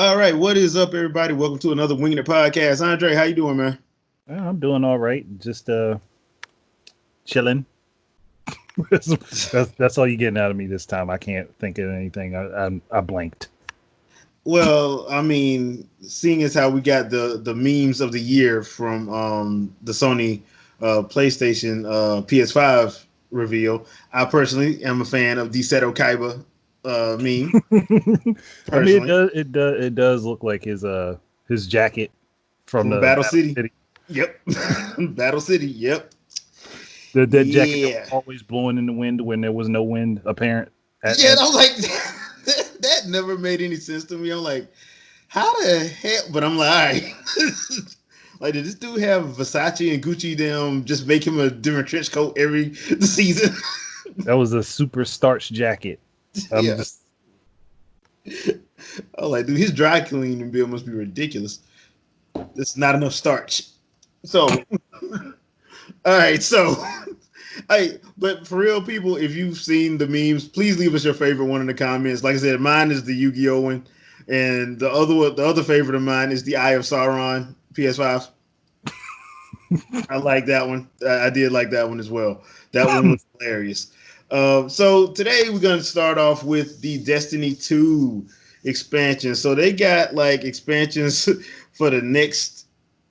All right, what is up, everybody? Welcome to another Wingin It podcast. Andre, how you doing, man? I'm doing all right. Just chilling. that's all you're getting out of me this time. I can't think of anything. I blanked. Well, I mean, seeing as how we got the memes of the year from the Sony PlayStation PS5 reveal, I personally am a fan of the Seto Kaiba meme. I mean, it Personally, does. It does look like his jacket from from the Battle Battle City. City. Yep, Battle City. Yep. That jacket that was Yeah. always blowing in the wind when there was no wind apparent. Yeah, and I was like, that never made any sense to me. I'm like, how the hell? But I'm like, all right. Like, did this dude have Versace and Gucci them just make him a different trench coat every season? That was a super starch jacket. I'm Yeah. just I was like, dude, his dry cleaning bill must be ridiculous. There's not enough starch. So, all right. So, hey, but for real, people, if you've seen the memes, please leave us your favorite one in the comments. Like I said, mine is the Yu-Gi-Oh one, and the other favorite of mine is the Eye of Sauron PS5. I like that one. I did like that one as well. That one was hilarious. So today we're going to start off with the Destiny 2 expansion. So they got like expansions for the next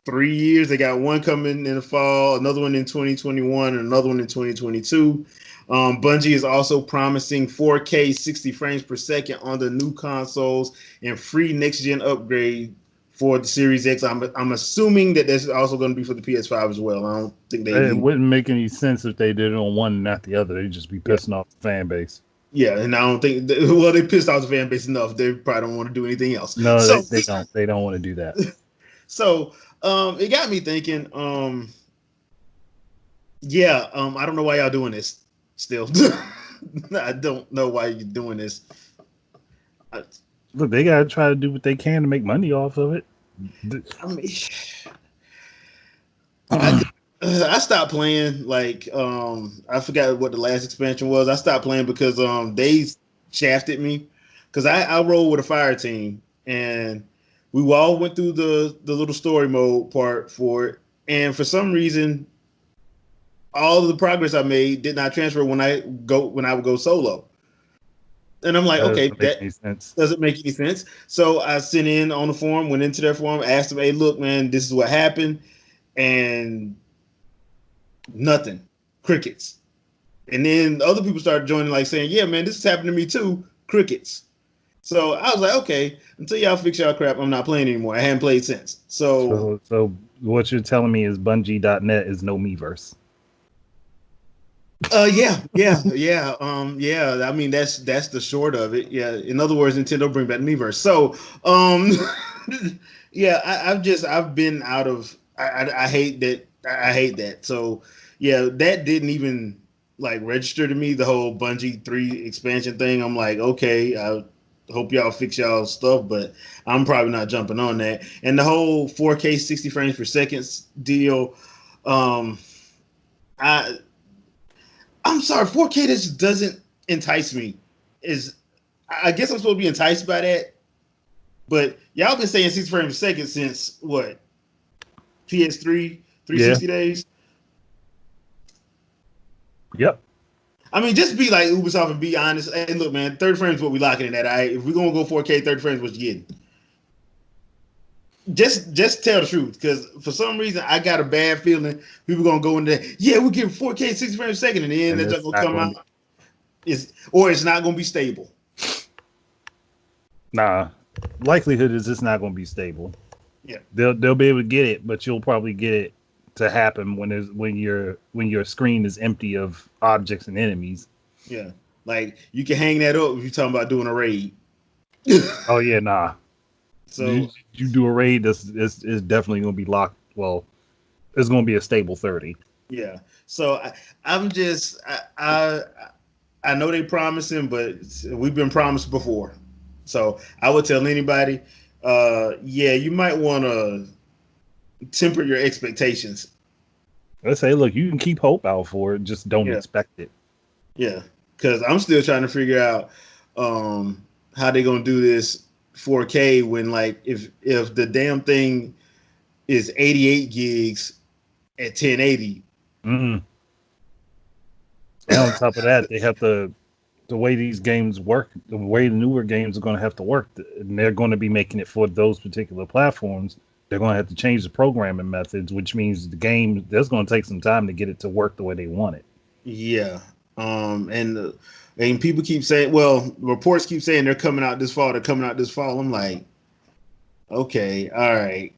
3 years. They got one coming in the fall, another one in 2021, and another one in 2022. Bungie is also promising 4K 60 frames per second on the new consoles and free next gen upgrade for the Series X. I'm assuming that that's also going to be for the PS5 as well. I don't think they it leave. wouldn't make any sense if they did it on one and not the other. They'd just be Yeah. pissing off the fan base. Yeah, and I don't think well they pissed off the fan base enough. They probably don't want to do anything else. No, So they don't. They don't want to do that. so it got me thinking. Yeah, I don't know why y'all doing this. Still, I don't know why you're doing this. I, Look, they gotta try to do what they can to make money off of it. I mean, I stopped playing. Like, I forgot what the last expansion was. I stopped playing because they shafted me. Because I roll with a fire team, and we all went through the little story mode part for it, and for some reason, all of the progress I made did not transfer when I would go solo. And I'm like, That okay, doesn't make that any sense. doesn't make any sense. So I sent in on the forum, went into their forum, asked them, hey, look, man, this is what happened. And nothing. Crickets. And then other people started joining, like saying, yeah, man, this has happened to me too. Crickets. So I was like, okay, until y'all fix y'all crap, I'm not playing anymore. I haven't played since. So So what you're telling me is Bungie.net is no Miiverse. yeah. I mean, that's the short of it. Yeah. In other words, Nintendo bring back Miiverse. So, yeah, I've been out of. I hate that. I hate that. So, yeah, that didn't even like register to me. The whole Bungie 3 expansion thing. I'm like, okay, I hope y'all fix y'all stuff, but I'm probably not jumping on that. And the whole 4K 60 frames per second deal. Um, I I'm sorry, 4K just doesn't entice me. Is I guess I'm supposed to be enticed by that, but y'all been saying 60 frames a second since what? PS3 Yeah. 360 days. Yep. I mean, just be like Ubisoft and be honest. Hey, look, man, 30 frames is what we locking in at. All right, if we're gonna go 4K, 30 frames, what you getting? Just tell the truth, because for some reason I got a bad feeling people gonna go in there. Yeah, we're getting 4K 60 frames a second, and then And they're just it's gonna not come going out. to be. It's not gonna be stable. Nah. Likelihood is it's not going to be stable. Yeah. They'll be able to get it, but you'll probably get it to happen when your screen is empty of objects and enemies. Yeah. Like you can hang that up if you're talking about doing a raid. Oh yeah, nah. You, So you do a raid, it's definitely going to be locked. Well, it's going to be a stable 30. yeah. So I'm just I know they promising, but we've been promised before. So I would tell anybody, yeah, you might want to temper your expectations. Let's say, look, you can keep hope out for it, just don't Yeah. expect it. Yeah. Because I'm still trying to figure out how they're gonna do this 4K when like if the damn thing is 88 gigs at 1080. Mm. And on top of that, they have the way these games work, the way the newer games are going to have to work, and they're going to be making it for those particular platforms. They're going to have to change the programming methods, which means the game there's going to take some time to get it to work the way they want it. Yeah. And people keep saying, well, reports keep saying they're coming out this fall. They're coming out this fall. I'm like, okay, all right.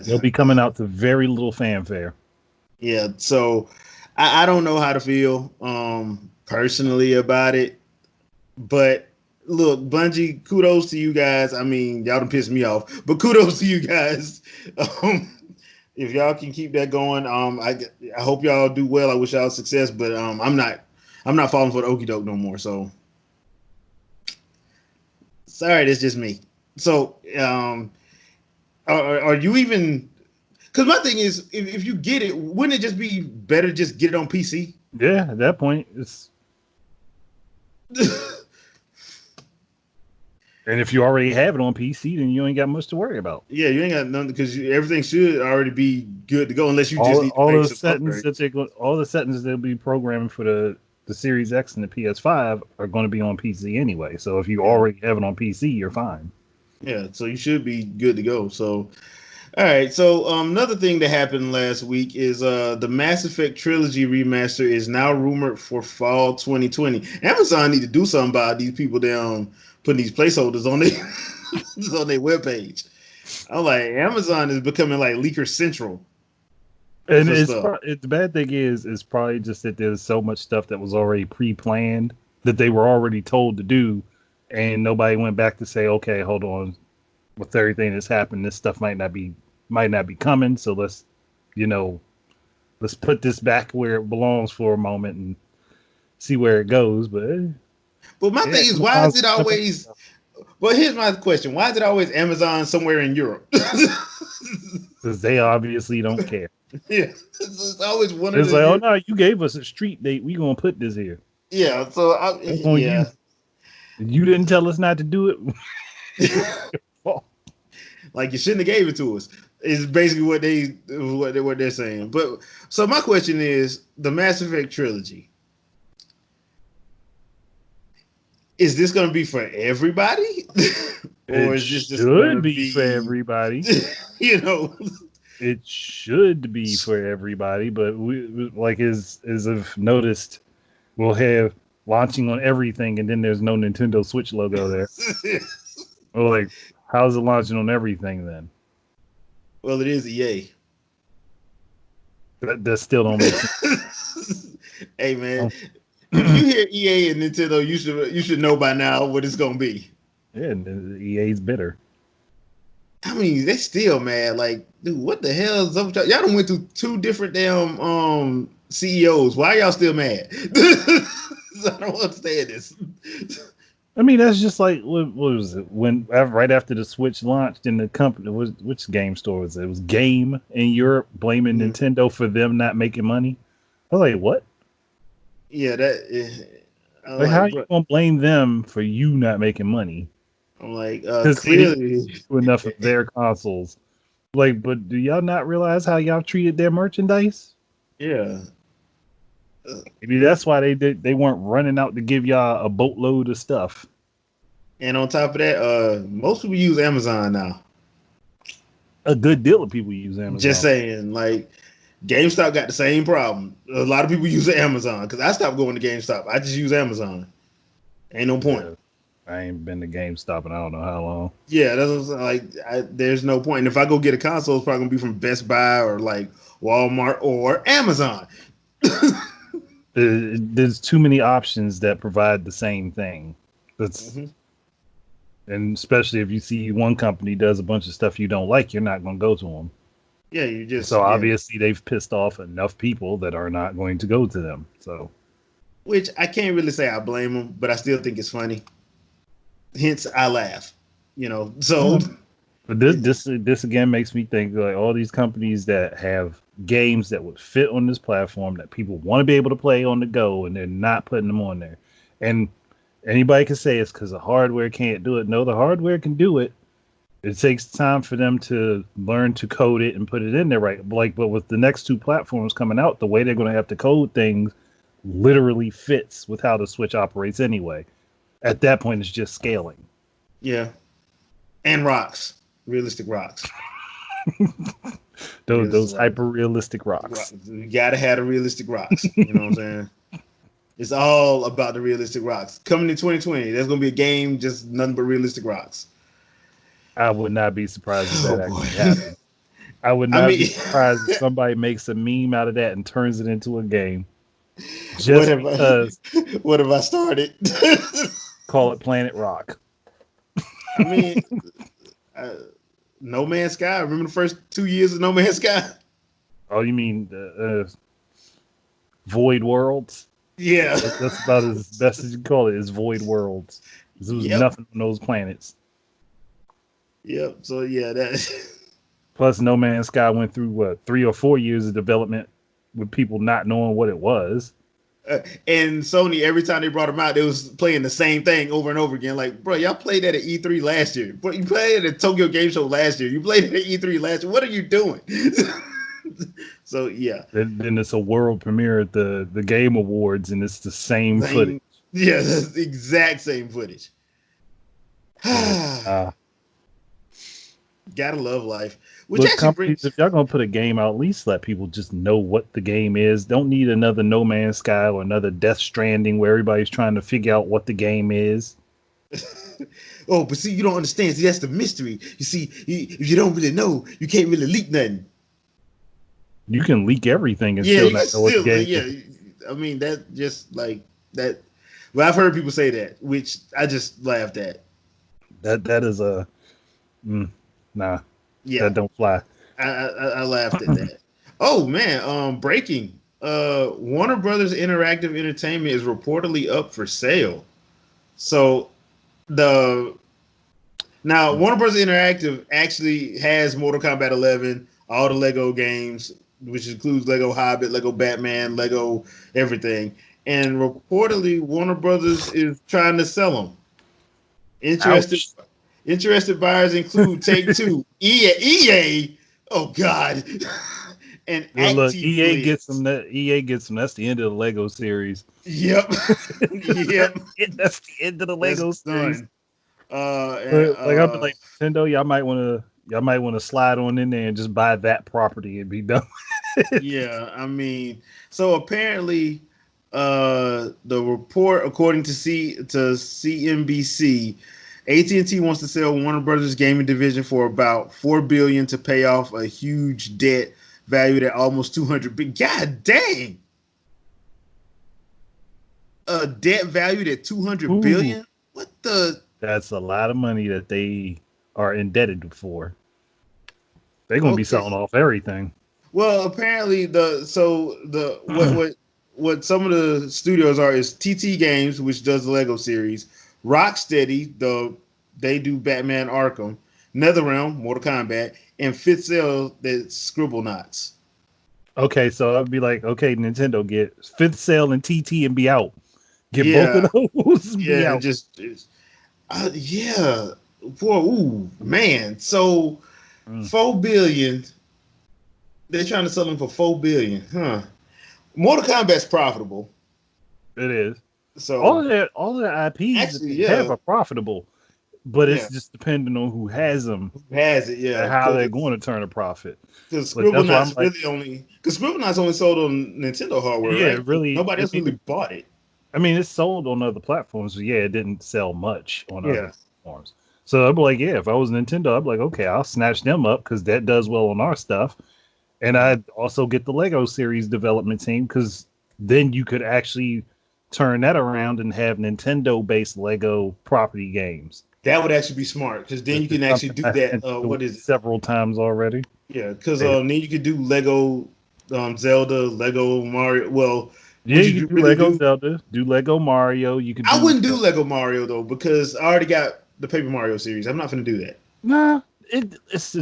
They'll be coming out to very little fanfare. Yeah. So I don't know how to feel personally about it. But look, Bungie, kudos to you guys. I mean, y'all done pissed me off, but kudos to you guys. If y'all can keep that going, I hope y'all do well. I wish y'all success, but I'm not falling for the okie doke no more. So sorry, that's just me. So are you even? Because my thing is, if you get it, wouldn't it just be better to just get it on PC? Yeah, at that point, it's. And if you already have it on PC, then you ain't got much to worry about. Yeah, you ain't got nothing because everything should already be good to go, unless you just need to all make the some settings upgrades. all the settings they'll be programming for the Series X and the PS5 are going to be on PC anyway. So if you already have it on PC, you're fine. Yeah, so you should be good to go. So, all right. So another thing that happened last week is the Mass Effect trilogy remaster is now rumored for fall 2020. Amazon need to do something about these people down putting these placeholders on their on their webpage. I'm like, Amazon is becoming like leaker central And for stuff. the bad thing is probably just that there's so much stuff that was already pre-planned that they were already told to do, and nobody went back to say, okay, hold on, with everything that's happened, this stuff might not be coming. So let's put this back where it belongs for a moment and see where it goes. But my yeah, thing is, why is it always? Well, here's my question: why is it always Amazon somewhere in Europe? Because they obviously don't care. Yeah, it's always one of It's the. like, oh no, you gave us a street date. We gonna put this here. Yeah, so That's on you. You didn't tell us not to do it. Like you shouldn't have gave it to us. Is basically what they're saying. But so my question is, the Mass Effect trilogy, is this going to be for everybody, or is this just going should to be for be, everybody. you know? It should be for everybody, but we like as I've noticed, we'll have launching on everything, and then there's no Nintendo Switch logo there. Or like, how's it launching on everything then? Well, it is EA. That still don't make sense. Hey man, if you hear EA and Nintendo, you should know by now what it's gonna be. Yeah, and EA's bitter. I mean, they still mad. Like, dude, what the hell is up with y'all? Y'all done went through two different damn CEOs. Why are y'all still mad? I don't understand this. I mean, that's just like what was it when right after the Switch launched in the company? Which game store was it? It was Game in Europe blaming Nintendo for them not making money. I was like, what? Yeah, Like, how are you gonna blame them for you not making money? I'm like, Because clearly enough of their consoles. Like, but do y'all not realize how y'all treated their merchandise? Yeah. Maybe that's why they weren't running out to give y'all a boatload of stuff. And on top of that, most people use Amazon now. A good deal of people use Amazon. Just saying, like GameStop got the same problem. A lot of people use Amazon because I stopped going to GameStop. I just use Amazon. Ain't no point. Yeah, I ain't been to GameStop in I don't know how long. Yeah, that's what I'm saying. Like, there's no point. And if I go get a console, it's probably gonna be from Best Buy or like Walmart or Amazon. There's too many options that provide the same thing. That's and especially if you see one company does a bunch of stuff you don't like, you're not going to go to them. Yeah, you just obviously they've pissed off enough people that are not going to go to them. So, which I can't really say I blame them, but I still think it's funny. Hence, I laugh. So. But this again makes me think like all these companies that have games that would fit on this platform that people want to be able to play on the go, and they're not putting them on there. And anybody can say it's because the hardware can't do it. No, the hardware can do it. It takes time for them to learn to code it and put it in there right. But with the next two platforms coming out, the way they're going to have to code things literally fits with how the Switch operates anyway. At that point, it's just scaling. Yeah, and rocks, realistic rocks. Those hyper realistic rocks. You gotta have the realistic rocks. You know what I'm saying? It's all about the realistic rocks. Coming in 2020, there's gonna be a game just nothing but realistic rocks. I would not be surprised if that actually happened. I would not be surprised if somebody makes a meme out of that and turns it into a game. Just what have I started? Call it Planet Rock. I mean, No Man's Sky. Remember the first 2 years of No Man's Sky? Oh, you mean Void Worlds? Yeah, that's about as best as you can call it. Is Void Worlds? There was nothing on those planets. Yep. So yeah, that. Plus, No Man's Sky went through 3 or 4 years of development with people not knowing what it was. And Sony, every time they brought them out, they was playing the same thing over and over again. Like, bro, y'all played that at E3 last year. But you played it at Tokyo Game Show last year. You played it at E3 last year. What are you doing? So yeah. Then it's a world premiere at the Game Awards, and it's the same footage. Yeah, that's the exact same footage. Gotta love life. Which look, actually companies, if y'all gonna put a game out, at least let people just know what the game is. Don't need another No Man's Sky or another Death Stranding where everybody's trying to figure out what the game is. Oh, but see, you don't understand. See, that's the mystery. You see, if you don't really know, you can't really leak nothing. You can leak everything and still not know what the game is. I mean, that just like that. Well, I've heard people say that, which I just laughed at. That is a nah. Yeah, that don't fly. I laughed at that. Oh man, breaking. Warner Brothers Interactive Entertainment is reportedly up for sale. So Warner Brothers Interactive actually has Mortal Kombat 11, all the Lego games, which includes Lego Hobbit, Lego Batman, Lego everything. And reportedly, Warner Brothers is trying to sell them. Interested buyers include Take-Two, EA. Oh God, and look, EA gets them. EA gets them. That's the end of the Lego series. Yep, yep. That's the end of the Lego series. Like I've been like Nintendo, y'all might want to slide on in there and just buy that property and be done. Yeah, I mean, so apparently, the report, according to CNBC. AT&T wants to sell Warner Brothers gaming division for about $4 billion to pay off a huge debt valued at almost $200 billion. God dang! A debt valued at $200 billion? What the? That's a lot of money that they are indebted for. They're going to be selling off everything. Well, apparently what some of the studios are is TT Games, which does the Lego series. Rocksteady, they do Batman Arkham, NetherRealm, Mortal Kombat, and Fifth Cell, that's Scribblenauts. Okay, so I'd be like, okay, Nintendo, get Fifth Cell and TT and be out. Get both of those. Yeah, man. So $4 billion. They're trying to sell them for $4 billion, huh? Mortal Kombat's profitable. It is. So all their IPs actually, have a profitable, but it's just depending on who has them. Who has it? Yeah, and how they're going to turn a profit. Because Scribblenauts only sold on Nintendo hardware. Yeah, right? really. Nobody else really bought it. I mean, it's sold on other platforms, but it didn't sell much on other platforms. So I'd be like, if I was Nintendo, I'd be like, okay, I'll snatch them up because that does well on our stuff, and I'd also get the Lego series development team because then you could actually turn that around and have Nintendo-based Lego property games. That would actually be smart because then you can actually do that. What is it? Several times already. Yeah, because then you could do Lego Zelda, Lego Mario. Well, you could do Lego Zelda, do Lego Mario. You could. I wouldn't do Lego Mario though because I already got the Paper Mario series. I'm not going to do that. Nah, it's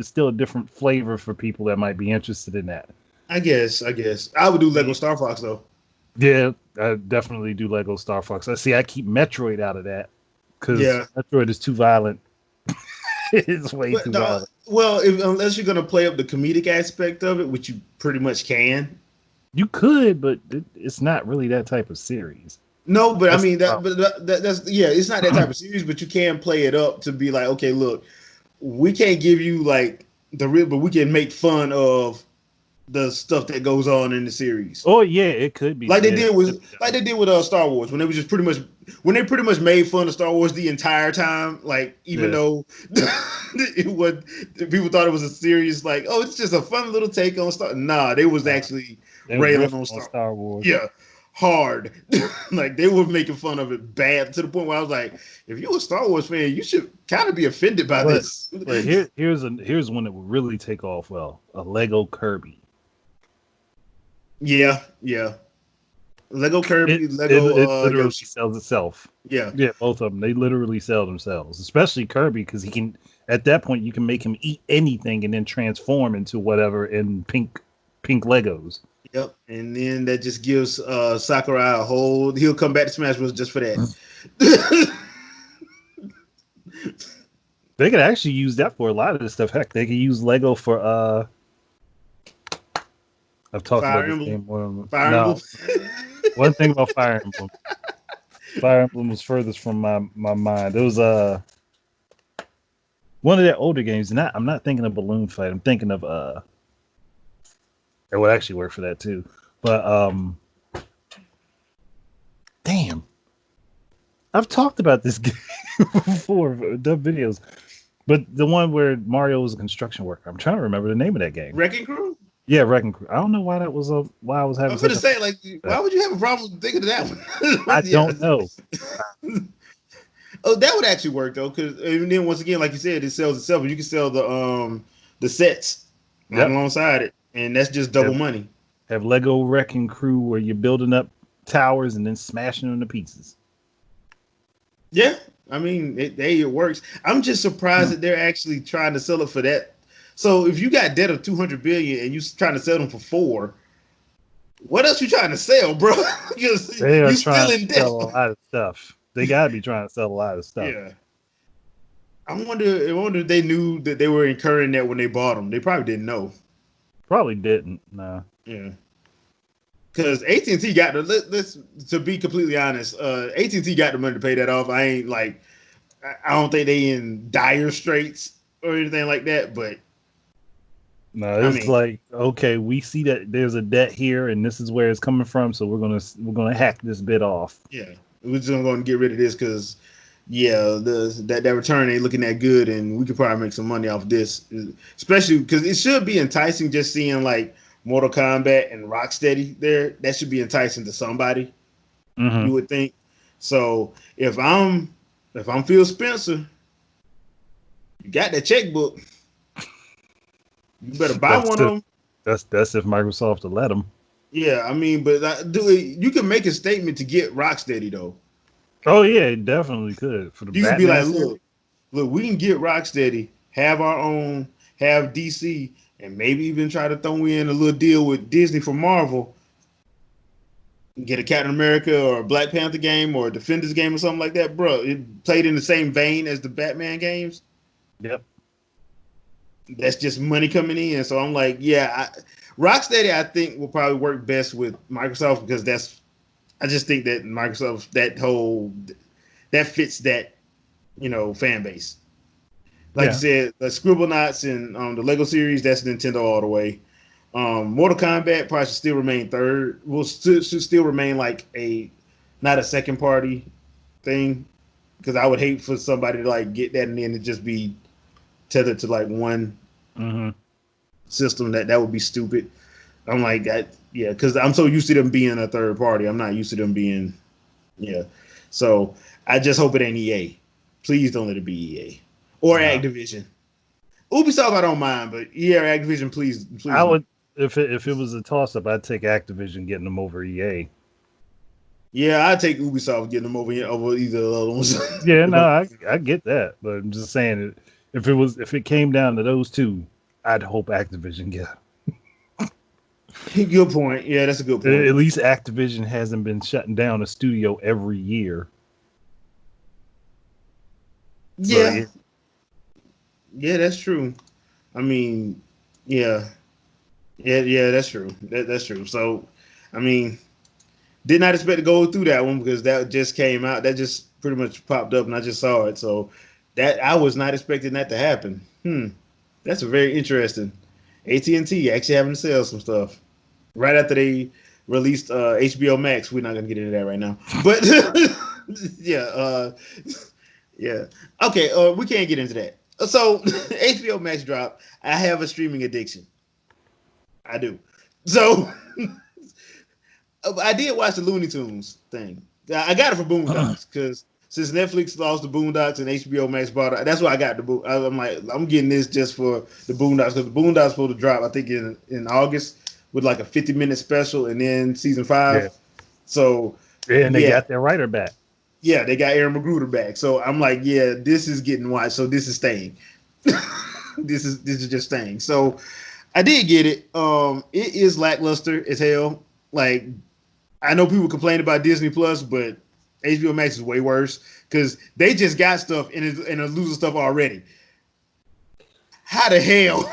still a different flavor for people that might be interested in that. I guess I would do Lego Star Fox though. Yeah, I definitely do Lego Star Fox. I keep Metroid out of that because Metroid is too violent. It's way too violent. Well, unless you're gonna play up the comedic aspect of it, which you pretty much can. You could, but it's not really that type of series. No, but I That's mean the problem. that's yeah, it's not that type of series, but you can play it up to be like, okay, look, we can't give you like the real, but we can make fun of the stuff that goes on in the series. Oh yeah, it could be. Like they Yeah, did with Star Wars when they was just pretty much made fun of Star Wars the entire time. Like even yeah. though it was people thought it was a serious like, oh, it's just a fun little take on Star. Nah, they was actually They was railing riffing on on Star. Star Wars. Yeah, hard. Like they were making fun of it bad to the point where I was like, if you're a Star Wars fan, you should kind of be offended by this. But here's one that would really take off well. A Lego Kirby. Yeah, yeah. Lego Kirby, It literally Yoshi. sells itself. Yeah. Yeah, both of them. They literally sell themselves. Especially Kirby, because he can. At that point, you can make him eat anything and then transform into whatever in pink Legos. Yep. And then that just gives Sakurai a whole. He'll come back to Smash Bros. Just for that. They could actually use that for a lot of this stuff. Heck, they could use Lego for I've talked Fire about this Emblem. game. Fire No. Emblem. One thing about Fire Emblem. Fire Emblem was furthest from my mind. It was one of their older games. I'm not thinking of Balloon Fight. I'm thinking of it would actually work for that too. But damn. I've talked about this game before, done videos. But the one where Mario was a construction worker. I'm trying to remember the name of that game. Wrecking Crew? Yeah, Wrecking Crew. I don't know why that was why I was having. I was gonna say, like, why would you have a problem thinking of that one? I don't know. Oh, that would actually work though, because then once again, like you said, it sells itself. And you can sell the sets right alongside it, and that's just double money. Have Lego Wrecking Crew where you're building up towers and then smashing them to pieces. Yeah, I mean, it works. I'm just surprised that they're actually trying to sell it for that. So if you got debt of 200 billion and you trying to sell them for 4, what else you trying to sell, bro? Because They are you trying still in to debt. sell a lot of stuff. They gotta be trying to sell a lot of stuff. Yeah. I wonder if they knew that they were incurring that when they bought them. They probably didn't know. Probably didn't. No. Yeah. Because AT&T got let's to be completely honest, AT&T got the money to pay that off. I don't think they in dire straits or anything like that, but no, it's like, okay, we see that there's a debt here and this is where it's coming from, so we're gonna hack this bit off. Yeah. We're just gonna get rid of this because that return ain't looking that good, and we could probably make some money off this. Especially because it should be enticing just seeing like Mortal Kombat and Rocksteady there. That should be enticing to somebody. Mm-hmm. You would think. So if I'm Phil Spencer, you got that checkbook. You better buy one of them. That's if Microsoft will let them. Yeah, I mean, but you can make a statement to get Rocksteady though. Oh yeah, it definitely could. For the you could be like, series. look, we can get Rocksteady, have our own, have DC, and maybe even try to throw in a little deal with Disney for Marvel. Get a Captain America or a Black Panther game or a Defenders game or something like that, bro. It played in the same vein as the Batman games. Yep. That's just money coming in. So I'm like, yeah, Rocksteady, I think will probably work best with Microsoft because I just think that Microsoft that fits that fan base. Like you said, the Scribblenauts and the Lego series, that's Nintendo all the way. Mortal Kombat probably should still remain third. Should still remain like not a second party thing because I would hate for somebody to like get that and then it just be tethered to like one system. That would be stupid. I'm like that, yeah, because I'm so used to them being a third party. I'm not used to them being, So I just hope it ain't EA. Please don't let it be EA or Activision. Ubisoft, I don't mind, but EA or Activision, please. I would, if it was a toss up, I'd take Activision getting them over EA. Yeah, I'd take Ubisoft getting them over either of those. Yeah, no, I get that, but I'm just saying if it came down to those two, I'd hope Activision get. Good point. Yeah, that's a good point. At least Activision hasn't been shutting down a studio every year. Yeah. Yeah, that's true. I mean, yeah, yeah, that's true. That's true. So, I mean, did not expect to go through that one because that just came out. That just pretty much popped up, and I just saw it. So that I was not expecting that to happen. That's a very interesting. AT&T actually having to sell some stuff right after they released HBO Max. We're not gonna get into that right now, but yeah, yeah. Okay, we can't get into that. So HBO Max dropped. I have a streaming addiction. I do. So I did watch the Looney Tunes thing. I got it for Boondocks because since Netflix lost the Boondocks and HBO Max bought it, that's why I got the boot. I'm like, I'm getting this just for the Boondocks because the Boondocks supposed to drop, I think in August with like a 50-minute special, and then season Yeah, 5. So and they yeah, got their writer back. yeah, they got Aaron McGruder back. So I'm like, yeah, this is getting watched. So this is staying. This is just staying. So I did get it. It is lackluster as hell. Like I know people complain about Disney Plus, but HBO Max is way worse because they just got stuff and are losing stuff already. How the hell?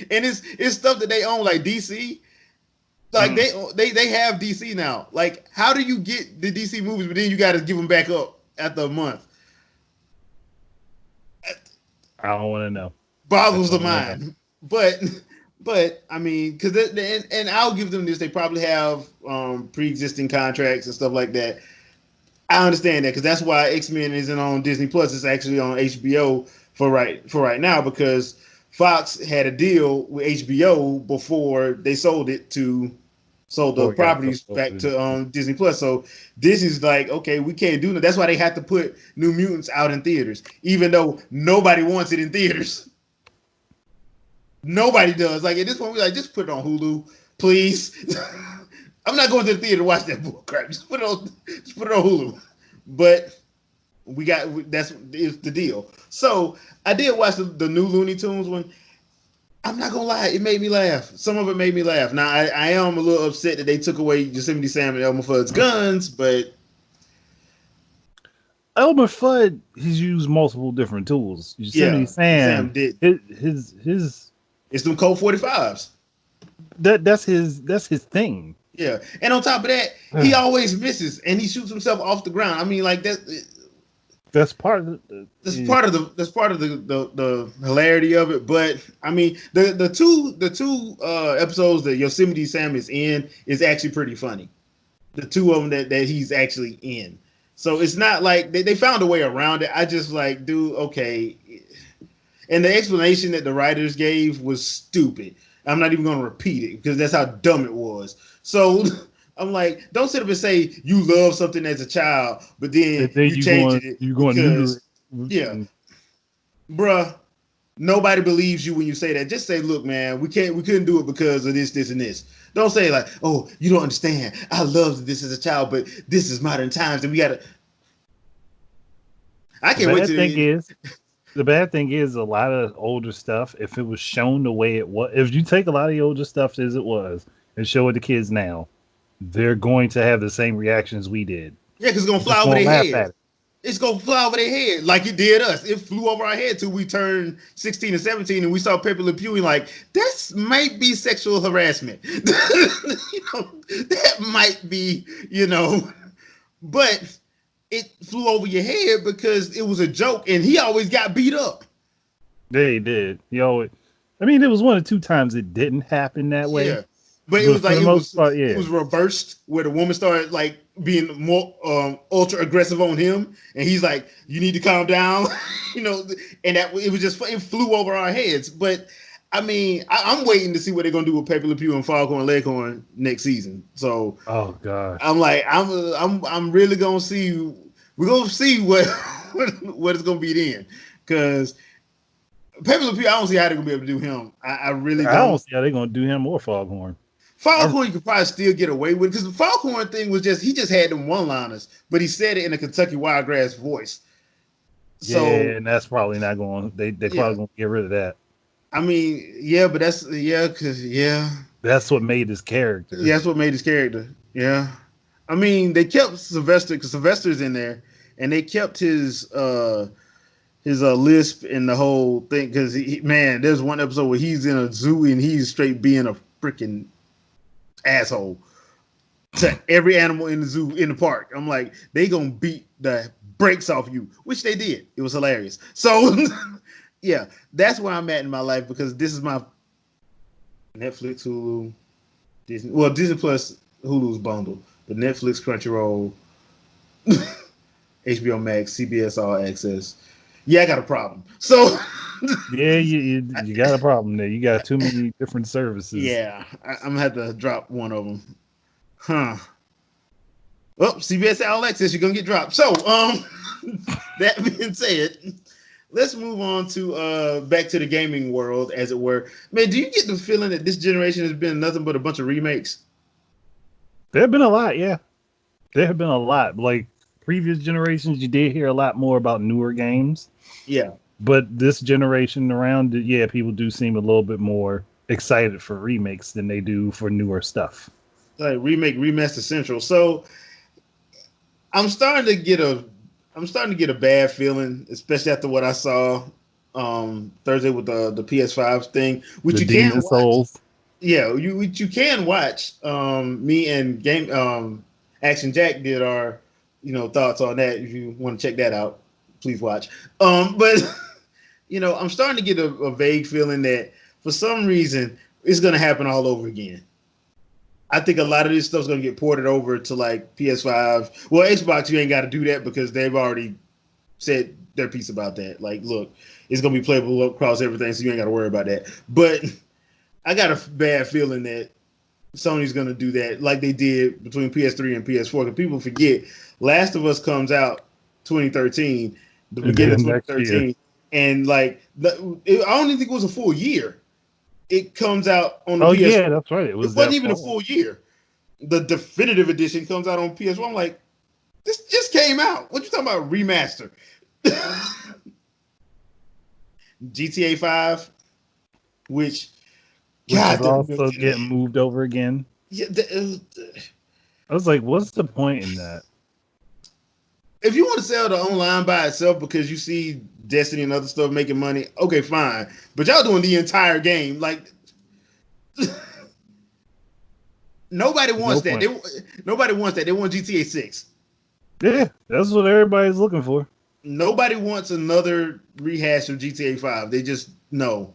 And it's stuff that they own, like DC. Like they have DC now. Like, how do you get the DC movies, but then you got to give them back up after a month? I don't want to know. Boggles the mind. But I mean, because and I'll give them this. They probably have pre-existing contracts and stuff like that. I understand that because that's why X-Men isn't on Disney Plus. It's actually on HBO for right now because Fox had a deal with HBO before they sold the Before it got properties sold back to to Disney Plus. So this is like, okay, we can't do that. That's why they have to put New Mutants out in theaters, even though nobody wants it in theaters. Nobody does. Like at this point, we like just put it on Hulu, please. I'm not going to the theater to watch that bull crap. Just put it on Hulu. But we got that's is the deal. So I did watch the new Looney Tunes one. I'm not gonna lie, it made me laugh. Some of it made me laugh. Now I am a little upset that they took away Yosemite Sam and Elmer Fudd's guns, but Elmer Fudd, he's used multiple different tools. Yosemite yeah, Sam Sam, did. his It's them Colt 45s. that's his thing. Yeah, and on top of that, he always misses and he shoots himself off the ground. I mean, like that. That's part of the, That's part of the hilarity of it. But I mean, the two episodes that Yosemite Sam is in is actually pretty funny. The two of them that he's actually in. So it's not like they found a way around it. I just like, dude, okay. And the explanation that the writers gave was stupid. I'm not even going to repeat it because that's how dumb it was. So I'm like, don't sit up and say you love something as a child, but then and then you changed it you going to do because, yeah, it. bruh, nobody believes you when you say that. Just say, look, man, we couldn't do it because of this, and this. Don't say like, oh, you don't understand. I loved this as a child, but this is modern times, and we gotta. I The can't wait bad till thing is, the bad thing is a lot of older stuff. If it was shown the way it was, if you take a lot of the older stuff as it was and show it to kids now, they're going to have the same reactions we did. yeah, because it's gonna They fly just over won't their laugh at head. it. It's gonna fly over their head like it did us. It flew over our head till we turned 16 and 17, and we saw Pepe Le Pew. And like, this might be sexual harassment. That might be, but it flew over your head because it was a joke, and he always got beat up. They did. I mean, it was one or two times it didn't happen that way, Yeah, but it but was for like the it most was part, it yeah, was reversed where the woman started like being more ultra aggressive on him, and he's like, "You need to calm down," And that it was just it flew over our heads. But I mean, I'm waiting to see what they're gonna do with Pepe Le Pew and Foghorn Leghorn next season. So oh gosh, I'm like, I'm really gonna see. We're gonna see what it's gonna be then, because Pepe Le Pew, I don't see how they're gonna be able to do him. I really I don't don't. see how they're gonna do him or Foghorn. Foghorn, you could probably still get away with because the Foghorn thing was just he just had them one-liners, but he said it in a Kentucky Wiregrass voice. Yeah, So and that's probably not going. They yeah, probably gonna get rid of that. I mean, yeah, but that's because That's what made his character. that's what made his character. Yeah, I mean, they kept Sylvester because Sylvester's in there, and they kept his lisp and the whole thing. Because man, there's one episode where he's in a zoo and he's straight being a freaking asshole to every animal in the zoo in the park. I'm like, they gonna beat the brakes off you, which they did. It was hilarious. So yeah, that's where I'm at in my life because this is my Netflix, Hulu, Disney. Well, Disney Plus, Hulu's bundle, but Netflix, Crunchyroll, HBO Max, CBS All Access. Yeah, I got a problem. So Yeah, you got a problem there. You got too many different services. yeah, I'm gonna have to drop one of them. Huh. Well, CBS All Access, you're gonna get dropped. So, that being said, let's move on to back to the gaming world, as it were. Man, do you get the feeling that this generation has been nothing but a bunch of remakes? There have been a lot, yeah. There have been a lot. Like previous generations, you did hear a lot more about newer games. Yeah. But this generation around, yeah, people do seem a little bit more excited for remakes than they do for newer stuff. Like remaster central. So I'm starting to get a bad feeling, especially after what I saw Thursday with the PS5 thing, which the you Demon can watch. Souls. Yeah, you can watch. Me and Game Action Jack did our thoughts on that. If you want to check that out, please watch. But I'm starting to get a vague feeling that for some reason it's going to happen all over again. I think a lot of this stuff's going to get ported over to like PS5. Well, Xbox, you ain't got to do that because they've already said their piece about that. Like, look, it's going to be playable across everything, so you ain't got to worry about that. But I got a bad feeling that Sony's going to do that like they did between PS3 and PS4. Because people forget, Last of Us comes out 2013, the beginning of Next year. 2013. And like, I don't even think it was a full year. It comes out on the PS4. Yeah, that's right. It wasn't even a full year. The definitive edition comes out on PS4. I'm like, this just came out. What you talking about remaster? GTA 5, which is also getting moved over again. Yeah, I was like, what's the point in that? If you want to sell the online by itself because you see Destiny and other stuff making money, okay, fine. But y'all doing the entire game. Like, nobody wants that. Nobody wants that. They want GTA 6. Yeah, that's what everybody's looking for. Nobody wants another rehash of GTA 5. They just know.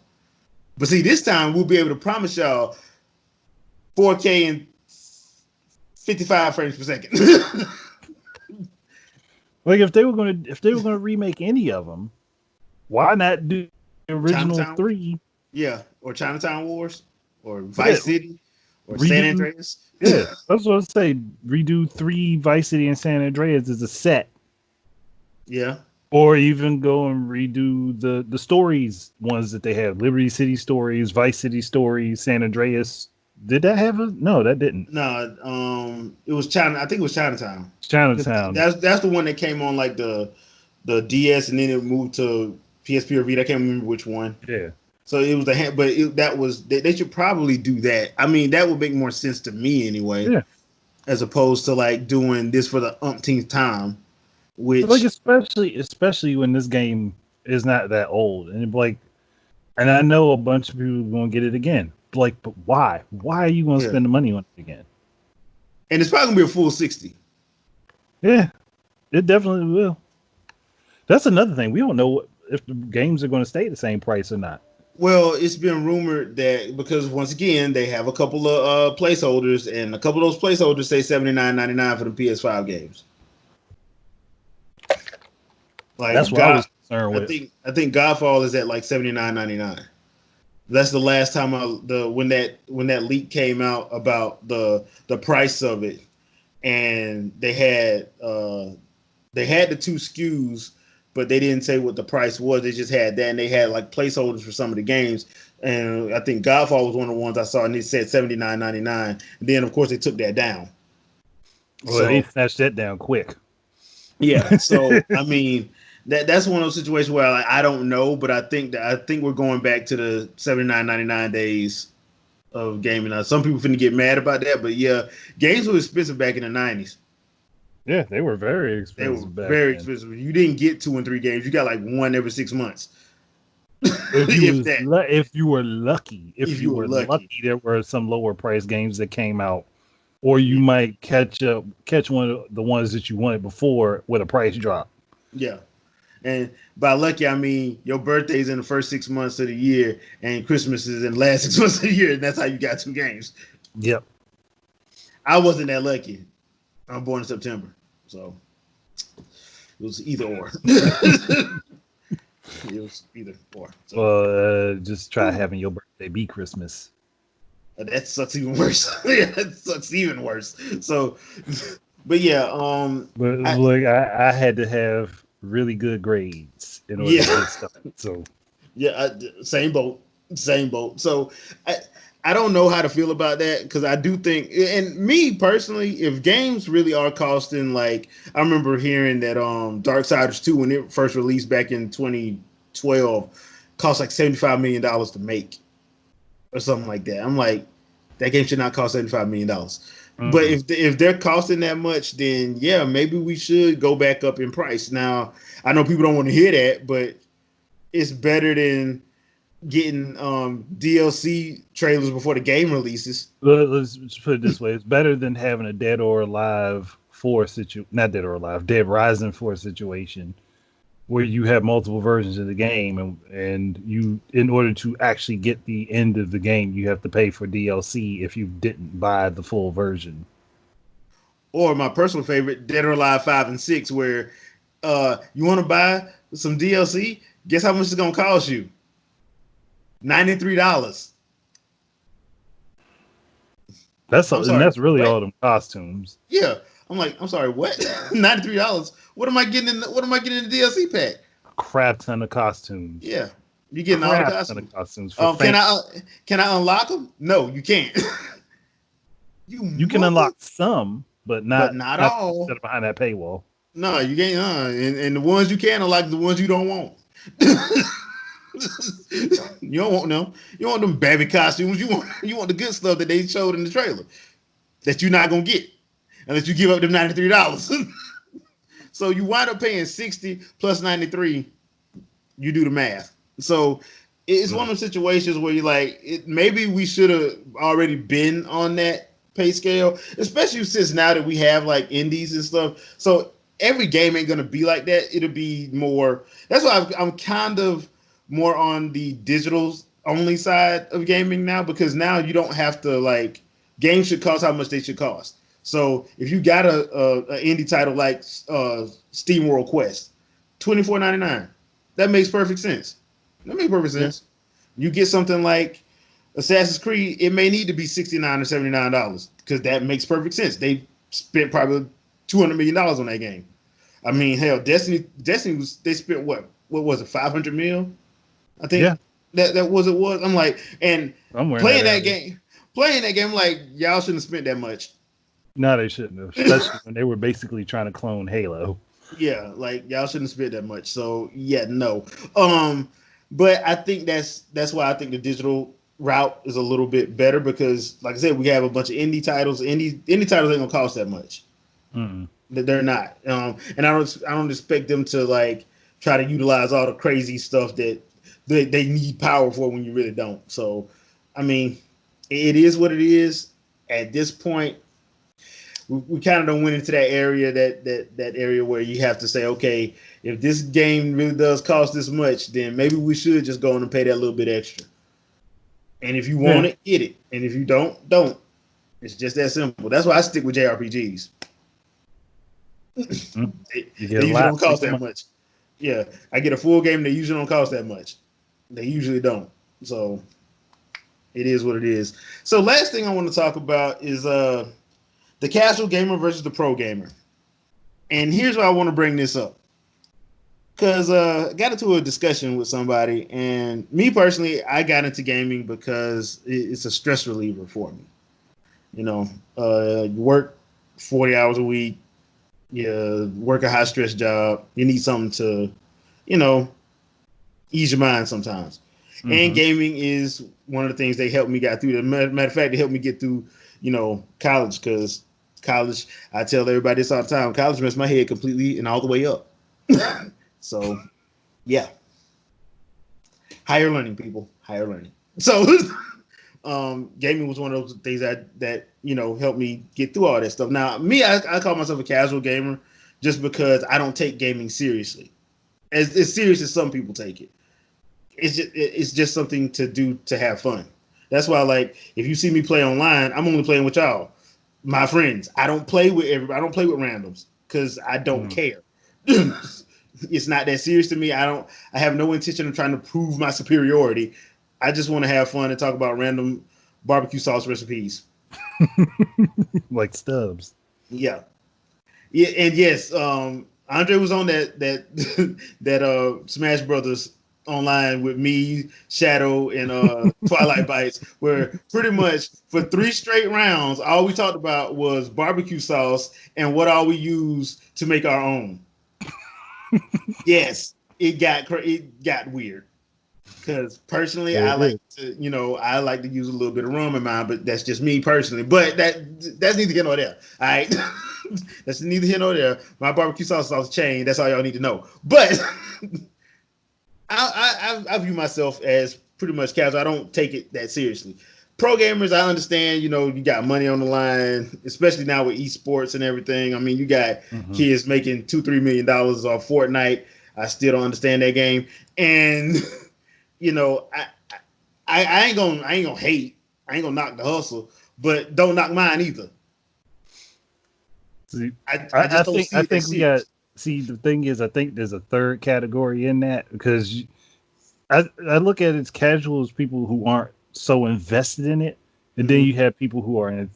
But see, this time we'll be able to promise y'all 4K and 55 frames per second. Like if they were gonna remake any of them, why not do the original Chinatown? 3? Yeah, or Chinatown Wars, or Vice City, or San Andreas. Yeah, that's what I say. Redo 3 Vice City and San Andreas as a set. Yeah. Or even go and redo the stories ones that they have. Liberty City stories, Vice City stories, San Andreas. Did that have a? No, that didn't. No, it was China. I think it was Chinatown. Chinatown. That's the one that came on like the DS, and then it moved to PSP or Vita. I can't remember which one. Yeah. So it was they should probably do that. I mean, that would make more sense to me anyway. Yeah. As opposed to like doing this for the umpteenth time. Which, like especially when this game is not that old, and and I know a bunch of people are gonna get it again. But why? Why are you gonna spend the money on it again? And it's probably gonna be a full 60. Yeah, it definitely will. That's another thing. We don't know if the games are gonna stay the same price or not. Well, it's been rumored that because once again they have a couple of placeholders, and a couple of those placeholders say $79.99 for the PS5 games. Like, that's what I was concerned with. I think Godfall is at like $79.99. That's the last time when that leak came out about the price of it, and they had the 2 SKUs, but they didn't say what the price was. They just had that, and they had like placeholders for some of the games. And I think Godfall was one of the ones I saw, and it said $79.99. And then of course they took that down. Well, they snatched that down quick. Yeah. So I mean. That's one of those situations where I don't know, but I think we're going back to the $79.99 days of gaming. Now, some people finna get mad about that, but yeah, games were expensive back in the 90s. Yeah, they were very They were expensive back very then. expensive. You didn't get 2 and 3 games. You got like one every 6 months. If you If was that, if you were lucky, if you were lucky. there were some lower price games that came out, or you might catch one of the ones that you wanted before with a price drop. Yeah. And by lucky, I mean your birthday's in the first 6 months of the year, and Christmas is in the last 6 months of the year, and that's how you got 2 games. Yep. I wasn't that lucky. I'm born in September, so it was either or. It was either or. So Just try having your birthday be Christmas. that sucks even worse. Yeah, that sucks even worse. So, but yeah, But look, I had to have really good grades in order to yeah, get started. So yeah, same boat, same boat. So I don't know how to feel about that because I do think, and me personally, if games really are costing like, I remember hearing that Darksiders 2 when it first released back in 2012 cost like $75 million to make or something like that. I'm like, that game should not cost $75 million. But if they're costing that much, then yeah, maybe we should go back up in price. Now I know people don't want to hear that, but it's better than getting DLC trailers before the game releases. let's just put it this way: it's better than having a Dead or Alive 4 not Dead or Alive, Dead Rising 4 situation where you have multiple versions of the game, and you, in order to actually get the end of the game, you have to pay for DLC if you didn't buy the full version. Or my personal favorite, Dead or Alive 5 and 6, where you want to buy some DLC, guess how much it's gonna cost you? $93. I'm And sorry, that's really what? all them costumes. Yeah. I'm like, I'm sorry, what? $93. What am I getting in what am I getting in the DLC pack? Crap ton of costumes. Yeah. You getting all the Crap ton costumes. of costumes for Can I unlock them? No, you can't. You can unlock some, but but not not not that all. are behind that paywall. No, you can't. And the ones you can unlock, the ones you don't want. You don't want them. You don't want them baby costumes. You want the good stuff that they showed in the trailer that you're not gonna get unless you give up them $93. So you wind up paying 60 plus 93. You do the math. So it's one of those situations where you're like, maybe we should have already been on that pay scale, especially since now that we have like indies and stuff. So every game ain't gonna be like that. It'll be more. That's why I'm kind of more on the digital only side of gaming now, because now you don't have to like, games should cost how much they should cost. So if you got a indie title like Steam World Quest, $24.99, that makes perfect sense. That makes perfect sense. Yeah. You get something like Assassin's Creed, it may need to be $69 or $79 because that makes perfect sense. They spent probably $200 million on that game. I mean, hell, Destiny was, they spent what was it, 500 mil? I think that was. I'm like, and playing that game, I'm like, y'all shouldn't have spent that much. No, they shouldn't have, especially when they were basically trying to clone Halo. Yeah, like y'all shouldn't spend that much. So yeah, no. But I think that's why I think the digital route is a little bit better because, like I said, we have a bunch of indie titles. Indie titles ain't gonna cost that much. They're not. And I don't expect them to like try to utilize all the crazy stuff that they need power for when you really don't. So, I mean, it is what it is. At this point, we kind of don't went into that area that area where you have to say, okay, if this game really does cost this much, then maybe we should just go on and pay that little bit extra. And if you want it, get it. And if you don't. It's just that simple. That's why I stick with JRPGs. They usually don't cost that much. Yeah, I get a full game. They usually don't cost that much. They usually don't. So it is what it is. So last thing I want to talk about is the casual gamer versus the pro gamer. And here's why I want to bring this up. Because I got into a discussion with somebody, and me personally, I got into gaming because it's a stress reliever for me. You know, you work 40 hours a week, you work a high stress job, you need something to, ease your mind sometimes. Mm-hmm. And gaming is one of the things they helped me get through. Matter of fact, they helped me get through, college because College, I tell everybody this all the time. College messed my head completely and all the way up. So, yeah, higher learning, people, higher learning. So, gaming was one of those things that helped me get through all that stuff. Now, me, I call myself a casual gamer just because I don't take gaming seriously, as serious as some people take it. It's just something to do to have fun. That's why, like, if you see me play online, I'm only playing with y'all, my friends. I don't play with everybody. I don't play with randoms because I don't care. It's not that serious to me. I have no intention of trying to prove my superiority. I just want to have fun and talk about random barbecue sauce recipes. Like Stubbs. Yeah. Yeah, and yes, Andre was on that that Smash Brothers online with me, Shadow, and Twilight Bites, where pretty much for 3 straight rounds, all we talked about was barbecue sauce and what all we use to make our own. Yes, it got weird. Because personally, I like to use a little bit of rum in mine, but that's just me personally. But that's neither here nor there. All right, that's neither here nor there. My barbecue sauce is off the chain. That's all y'all need to know. But I view myself as pretty much casual. I don't take it that seriously. Pro gamers, I understand. You got money on the line, especially now with esports and everything. I mean, you got kids making $2-3 million off Fortnite. I still don't understand that game, and I ain't gonna hate. I ain't gonna knock the hustle, but don't knock mine either. See, I just don't see I it think as we serious. got. See, the thing is, I think there's a third category in that because I look at it as casual as people who aren't so invested in it, and then you have people who are in,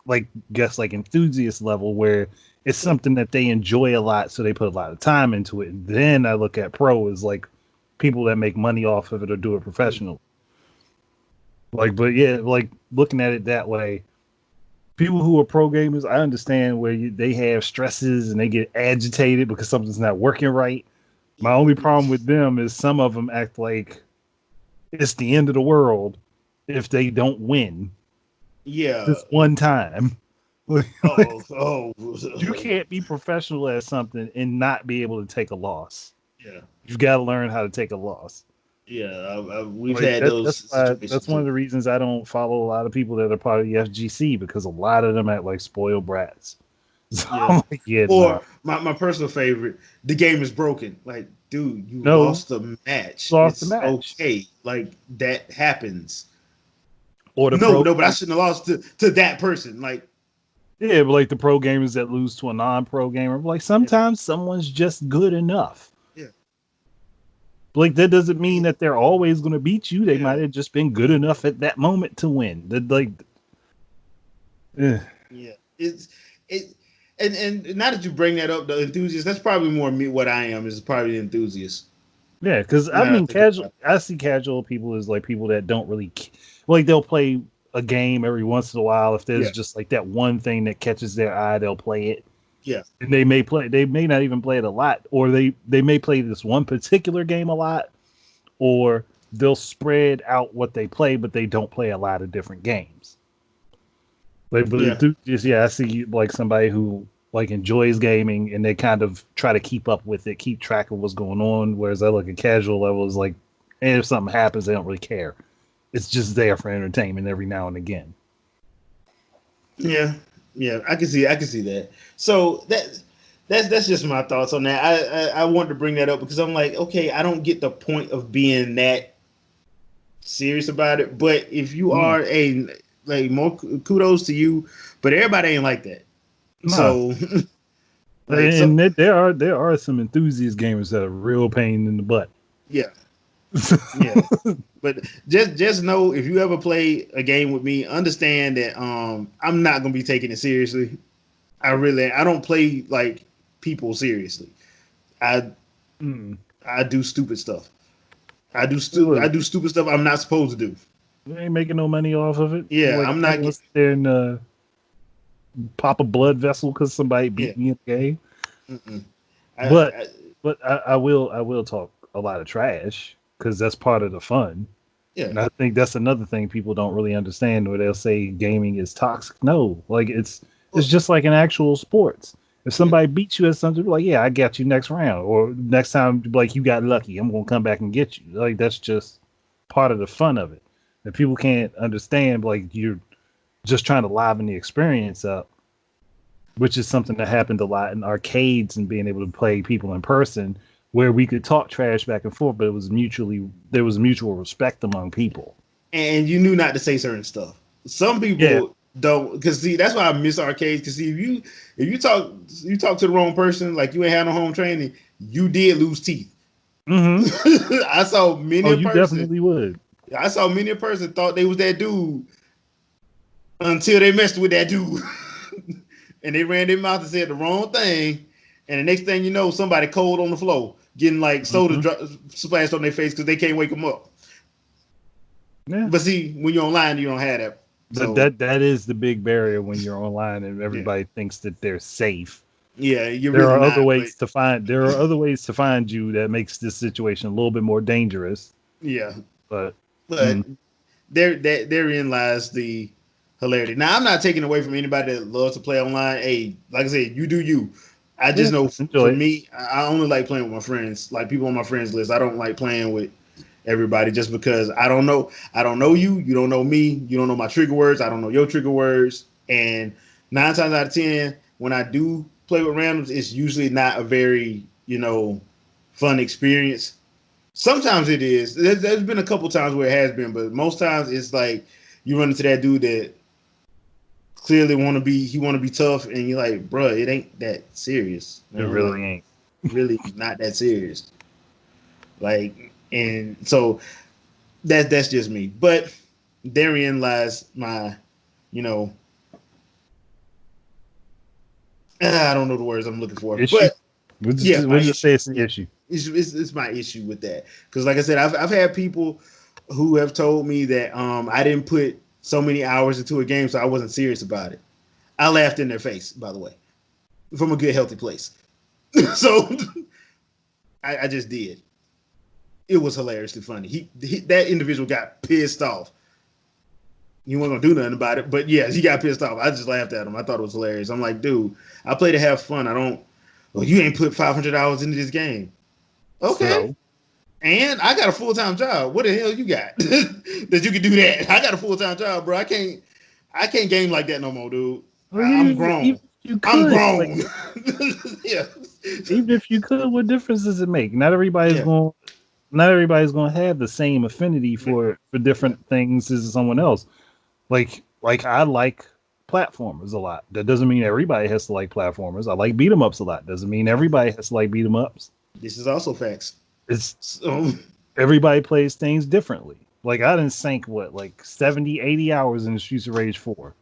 like enthusiast level where it's something that they enjoy a lot, so they put a lot of time into it. And then I look at pro as like people that make money off of it or do it professional. Like, but yeah, like looking at it that way, people who are pro gamers, I understand where they have stresses and they get agitated because something's not working right. My only problem with them is some of them act like it's the end of the world if they don't win. Yeah. This one time. Oh. You can't be professional at something and not be able to take a loss. Yeah. You've got to learn how to take a loss. Yeah. We've had those situations. That's one of the reasons I don't follow a lot of people that are part of the FGC because a lot of them act like spoiled brats. So Yeah. nah. My personal favorite, the game is broken. Like, dude, you No, lost the match. lost the It's match. okay. Like, that happens. Or the No, pro, but I shouldn't have lost to that person. Like, yeah, but like the pro gamers that lose to a non-pro gamer, like sometimes someone's just good enough. yeah. Like that doesn't mean that they're always going to beat you. They Yeah. might have just been good enough at that moment to win. Yeah, and now that you bring that up, the enthusiast, that's probably more me. What I am is probably the enthusiast. Yeah, because I Now mean, I think about I see casual people as like people that don't really like they'll play a game every once in a while. If there's just like that one thing that catches their eye, they'll play it. Yeah, And they may not even play it a lot, or they may play this one particular game a lot, or they'll spread out what they play, but they don't play a lot of different games. Like, but I see like somebody who like enjoys gaming and they kind of try to keep up with it, keep track of what's going on. Whereas I look at casual levels, like, and if something happens, they don't really care. It's just there for entertainment every now and again. Yeah, I can see that. So that's just my thoughts on that. I wanted to bring that up because I'm like, okay, I don't get the point of being that serious about it. But if you are more kudos to you, but everybody ain't like that. Nah. So, there are some enthusiast gamers that are real pain in the butt. Yeah. Yeah. But just know if you ever play a game with me, understand that I'm not gonna be taking it seriously. I don't play like people seriously. I do stupid stuff. I do stupid stuff I'm not supposed to do. You ain't making no money off of it. Yeah, like, I'm not getting there and pop a blood vessel because somebody beat me in the game. But I will talk a lot of trash because that's part of the fun. Yeah. And I think that's another thing people don't really understand where they'll say gaming is toxic. No, like it's It's just like in actual sports. If somebody beats you at something, like, yeah, I got you next round, or next time, like, you got lucky, I'm gonna come back and get you. Like, that's just part of the fun of it. And people can't understand, like, you're just trying to liven the experience up, which is something that happened a lot in arcades and being able to play people in person, where we could talk trash back and forth, but there was mutual respect among people. And you knew not to say certain stuff. Some Yeah. people don't, because see, that's why I miss arcades. Because see, if you talk to the wrong person, like you ain't had no home training, you did lose teeth. Mm-hmm. I saw many Oh, a you person. definitely would. I saw many a person thought they was that dude until they messed with that dude, and they ran their mouth and said the wrong thing, and the next thing you know, somebody cold on the floor, getting like soda Mm-hmm. splashed on their face because they can't wake them up. Yeah. But see, when you're online, you don't have that. But So that is the big barrier when you're online and yeah, everybody thinks that they're safe. yeah, you're There really are other not. But ways to find you that makes this situation a little bit more dangerous. yeah, But but therein lies the hilarity. Now, I'm not taking away from anybody that loves to play online. Hey, like I said, you do you. I yeah, just know enjoy for it. me, I only like playing with my friends, like people on my friends list. I don't like playing with everybody just because I don't know. I don't know you. You don't know me. You don't know my trigger words. I don't know your trigger words. And 9 times out of 10, when I do play with randoms, it's usually not a very fun experience. Sometimes it is. There's been a couple times where it has been, but most times it's like you run into that dude that clearly want to be tough, and you're like, bro, it ain't that serious. It really ain't. Really not that serious. Like, and so that's just me. But therein lies my, you know, I don't know the words I'm looking for, Issue. but We'll yeah, just my we'll just issue. say it's an issue. It's my issue with that because, like I said, I've had people who have told me that I didn't put so many hours into a game, so I wasn't serious about it. I laughed in their face, by the way, from a good, healthy place. So I just did. It was hilariously funny. That individual got pissed off. He wasn't gonna do nothing about it, but yes, he got pissed off. I just laughed at him. I thought it was hilarious. I'm like, dude, I play to have fun. I don't. Well, you ain't put 500 hours into this game. Okay. So And I got a full time job. What the hell you got that you can do that? I got a full time job, bro. I can't game like that no more, dude. well, I'm even grown. if you I'm could, like, grown. Yeah. even if you could, what difference does it make? Yeah. Not everybody's going to have the same affinity Yeah. for Yeah. different things as someone else. Like I like platformers a lot. That doesn't mean everybody has to like platformers. I like beat 'em ups a lot. Doesn't mean everybody has to like beat 'em ups. This is also facts. It's So, everybody plays things differently. Like I didn't sink what, like 70, 80 hours in Streets of Rage 4.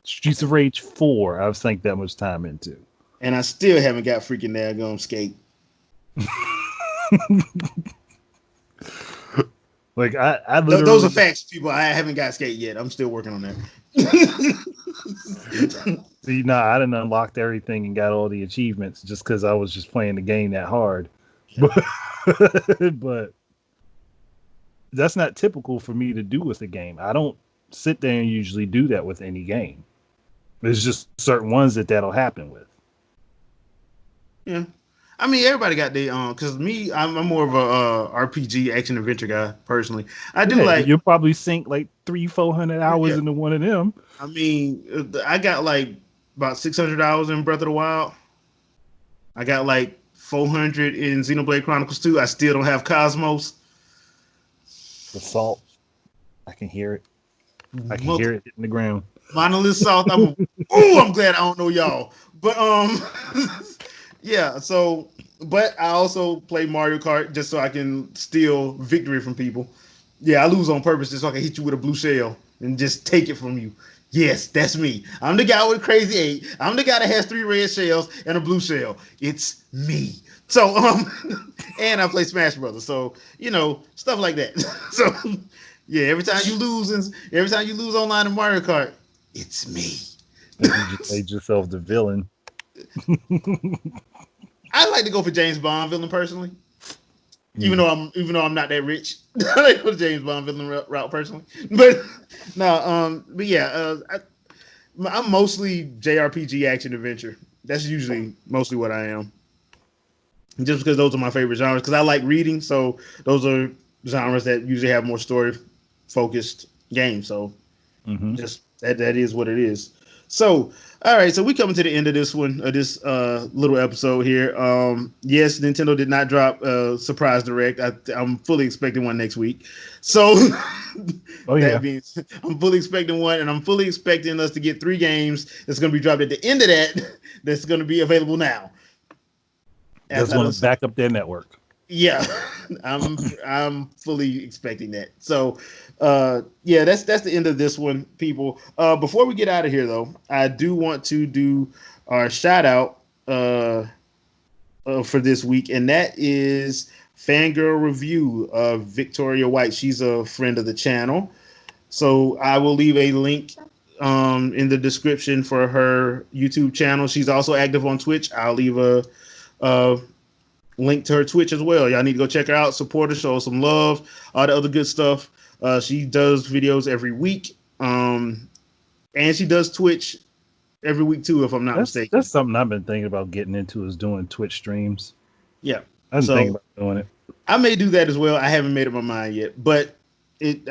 Streets of Rage 4 I've sank that much time into. and I still haven't got freaking daggone skate. Like I Those are literally facts, people. I haven't got skate yet. I'm still working on that. see, nah, I didn't unlock everything and got all the achievements just because I was just playing the game that hard. But but that's not typical for me to do with a game. I don't sit there and usually do that with any game. There's just certain ones that'll happen with. Yeah. I mean, everybody got their because me, I'm more of a RPG action adventure guy personally. I do Yeah, like, you'll probably sink like 300-400 hours yeah. into one of them. I mean, I got like about 600 hours in Breath of the Wild. I got like 400 in Xenoblade Chronicles 2. I still don't have Cosmos. The salt, I can hear it. I can hear Multiple it hitting the ground. Monolith South. I'm glad I don't know y'all. But yeah. So, but I also play Mario Kart just so I can steal victory from people. Yeah, I lose on purpose just so I can hit you with a blue shell and just take it from you. Yes, that's me. I'm the guy with crazy eight. I'm the guy that has 3 red shells and a blue shell. It's me. So and I play Smash Brothers. So stuff like that. So yeah, every time you lose online in Mario Kart, it's me. Like you just made yourself the villain. I like to go for James Bond villain personally. Even Mm. though I'm not that rich, I like the James Bond villain route personally. But no, but yeah, I'm mostly JRPG action adventure. That's usually mostly what I am. Just because those are my favorite genres. Because I like reading, so those are genres that usually have more story focused games. So just that is what it is. So all right, so we coming to the end of this one, this little episode here. Yes, Nintendo did not drop surprise direct. I'm fully expecting one next week. So that means I'm fully expecting one, and I'm fully expecting us to get 3 games that's going to be dropped at the end of that. That's going to be available now. That's going to back up their network. Yeah, I'm fully expecting that. So, yeah, that's the end of this one, people. Before we get out of here, though, I do want to do our shout out for this week, and that is Fangirl Review of Victoria White. She's a friend of the channel, so I will leave a link in the description for her YouTube channel. She's also active on Twitch. I'll leave a link to her Twitch as well. Y'all need to go check her out, support her, show her some love, all the other good stuff. She does videos every week, and she does Twitch every week too, if I'm not mistaken. That's something I've been thinking about getting into, is doing Twitch streams. Yeah, I've been thinking about doing it. I may do that as well. I haven't made up my mind yet, but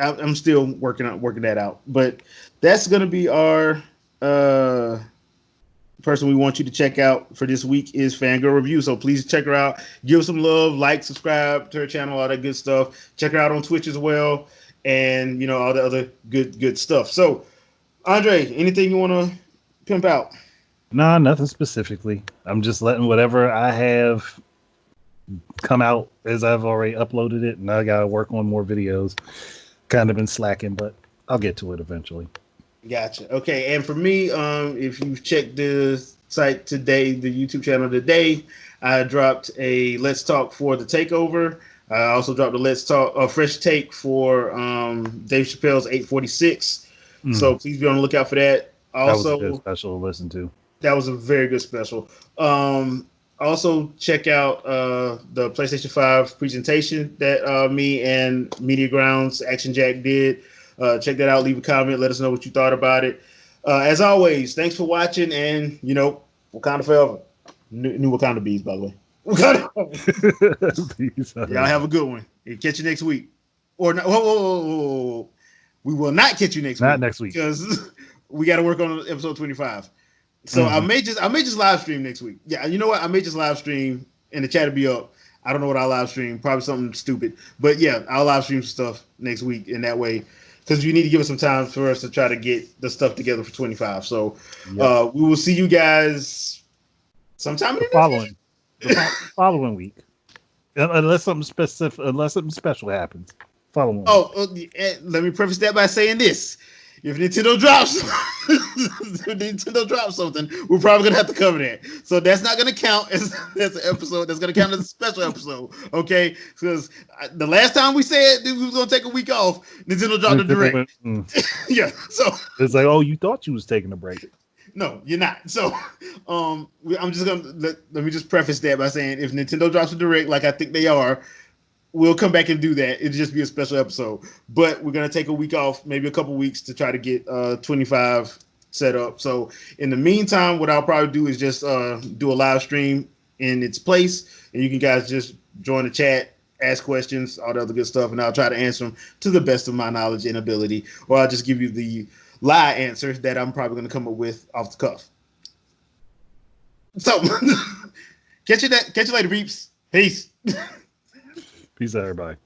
I'm still working that out. But that's gonna be our person we want you to check out for this week is Fangirl Review. So please check her out. Give her some love, like, subscribe to her channel, all that good stuff. Check her out on Twitch as well, and all the other good stuff. So, Andre, anything you want to pimp out? Nah, nothing specifically. I'm just letting whatever I have come out as I've already uploaded it, and I gotta work on more videos. Kind of been slacking, but I'll get to it eventually. Gotcha. Okay, and for me, if you've checked the site today, the YouTube channel today, I dropped a Let's Talk for the Takeover. I also dropped a Let's Talk, a fresh take for Dave Chappelle's 846. So please be on the lookout for that. Also, that was a good special to listen to. That was a very good special. Also, check out the PlayStation 5 presentation that me and Media Grounds Action Jack did. Check that out. Leave a comment. Let us know what you thought about it. As always, thanks for watching. And, Wakanda forever. New Wakanda bees, by the way. Wakanda. Y'all have a good one. Catch you next week. Or no, whoa. We will not catch you next week. Not next week. Because we got to work on episode 25. So I may just live stream next week. Yeah, you know what? I may just live stream and the chat will be up. I don't know what I'll live stream. Probably something stupid. But yeah, I'll live stream stuff next week in that way. Because you need to give us some time for us to try to get the stuff together for 25. So we will see you guys sometime in the following week. Unless something special happens. Following week. Let me preface that by saying this. If Nintendo drops something, we're probably gonna have to cover that. So that's not gonna count as an episode. That's gonna count as a special episode, okay? Because the last time we said we was gonna take a week off, Nintendo dropped a direct. Yeah, so it's like, oh, you thought you was taking a break. No, you're not. So, I'm just gonna let me just preface that by saying if Nintendo drops a direct, like I think they are, we'll come back and do that. It'll just be a special episode. But we're going to take a week off, maybe a couple weeks to try to get 25 set up. So in the meantime, what I'll probably do is just do a live stream in its place. And you can guys just join the chat, ask questions, all the other good stuff. And I'll try to answer them to the best of my knowledge and ability. Or I'll just give you the lie answer that I'm probably going to come up with off the cuff. So catch you later, peeps. Peace. Peace out, everybody.